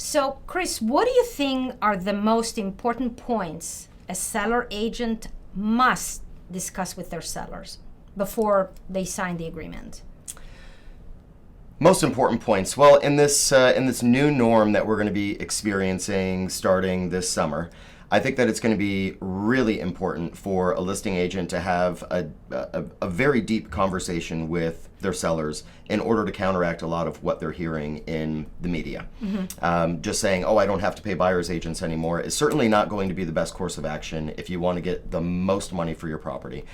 So, Chris, what do you think are the most important points a seller agent must discuss with their sellers before they sign the agreement? Most important points. Well, in this new norm that we're going to be experiencing starting this summer, I think that it's going to be really important for a listing agent to have a very deep conversation with their sellers in order to counteract a lot of what they're hearing in the media. Just saying, oh, I don't have to pay buyer's agents anymore is certainly not going to be the best course of action if you want to get the most money for your property.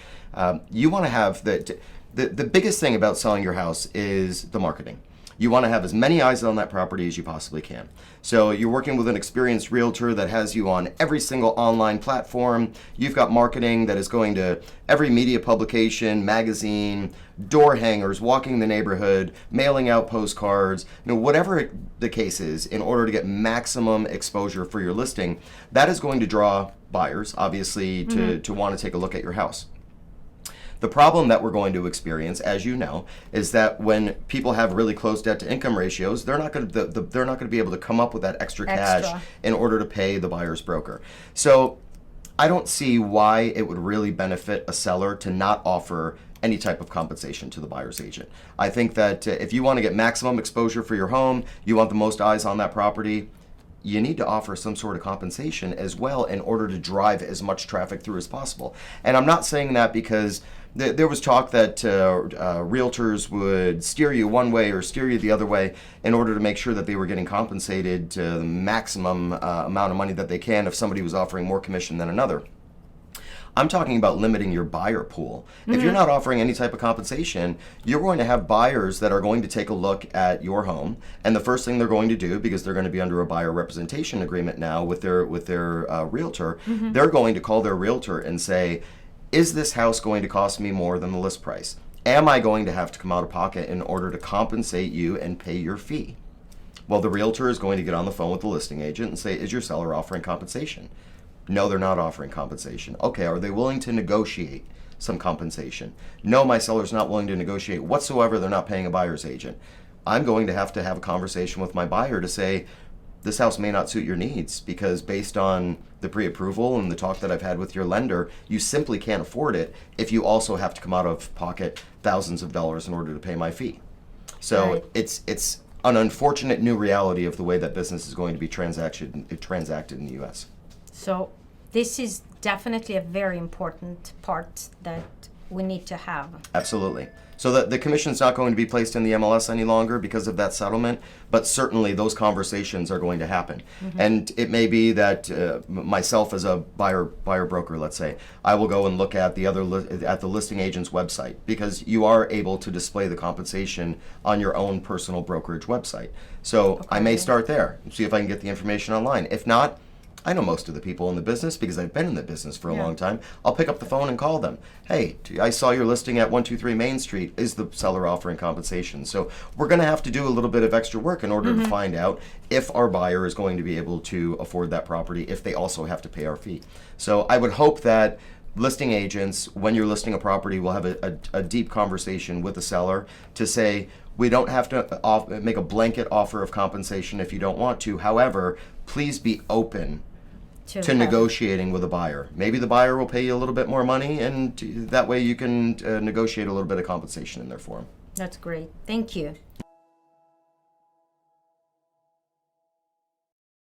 You want to have the biggest thing about selling your house is the marketing. You want to have as many eyes on that property as you possibly can. So you're working with an experienced realtor that has you on every single online platform. You've got marketing that is going to every media publication, magazine, door hangers, walking the neighborhood, mailing out postcards, whatever the case is, in order to get maximum exposure for your listing. That is going to draw buyers, obviously, to want to take a look at your house. The problem that we're going to experience, as you know, is that when people have really close debt to income ratios, they're not going to be able to come up with that extra cash in order to pay the buyer's broker. So I don't see why it would really benefit a seller to not offer any type of compensation to the buyer's agent. I think that if you want to get maximum exposure for your home, you want the most eyes on that property, you need to offer some sort of compensation as well in order to drive as much traffic through as possible. And I'm not saying that because there was talk that realtors would steer you one way or steer you the other way in order to make sure that they were getting compensated to the maximum amount of money that they can if somebody was offering more commission than another. I'm talking about limiting your buyer pool. If you're not offering any type of compensation, you're going to have buyers that are going to take a look at your home, and the first thing they're going to do, because they're going to be under a buyer representation agreement now with their realtor, they're going to call their realtor and say, is this house going to cost me more than the list price? Am I going to have to come out of pocket in order to compensate you and pay your fee? Well, the realtor is going to get on the phone with the listing agent and say, is your seller offering compensation? No, they're not offering compensation. Okay, are they willing to negotiate some compensation? No, my seller's not willing to negotiate whatsoever. They're not paying a buyer's agent. I'm going to have a conversation with my buyer to say, this house may not suit your needs because based on the pre-approval and the talk that I've had with your lender, you simply can't afford it if you also have to come out of pocket thousands of dollars in order to pay my fee. So it's an unfortunate new reality of the way that business is going to be transacted in the U.S. So this is definitely a very important part that we need to have. Absolutely. So the commission's not going to be placed in the MLS any longer because of that settlement, but certainly those conversations are going to happen. And it may be that myself as a buyer broker, let's say, I will go and look at the listing agent's website because you are able to display the compensation on your own personal brokerage website. So I may start there and see if I can get the information online. If not, I know most of the people in the business because I've been in the business for a long time. I'll pick up the phone and call them. Hey, I saw your listing at 123 Main Street. Is the seller offering compensation? So we're going to have to do a little bit of extra work in order to find out if our buyer is going to be able to afford that property, if they also have to pay our fee. So I would hope that listing agents, when you're listing a property, will have a deep conversation with the seller to say, we don't have to make a blanket offer of compensation if you don't want to. However, please be open to negotiating with a buyer. Maybe the buyer will pay you a little bit more money, and that way you can negotiate a little bit of compensation in there for them. That's great. Thank you.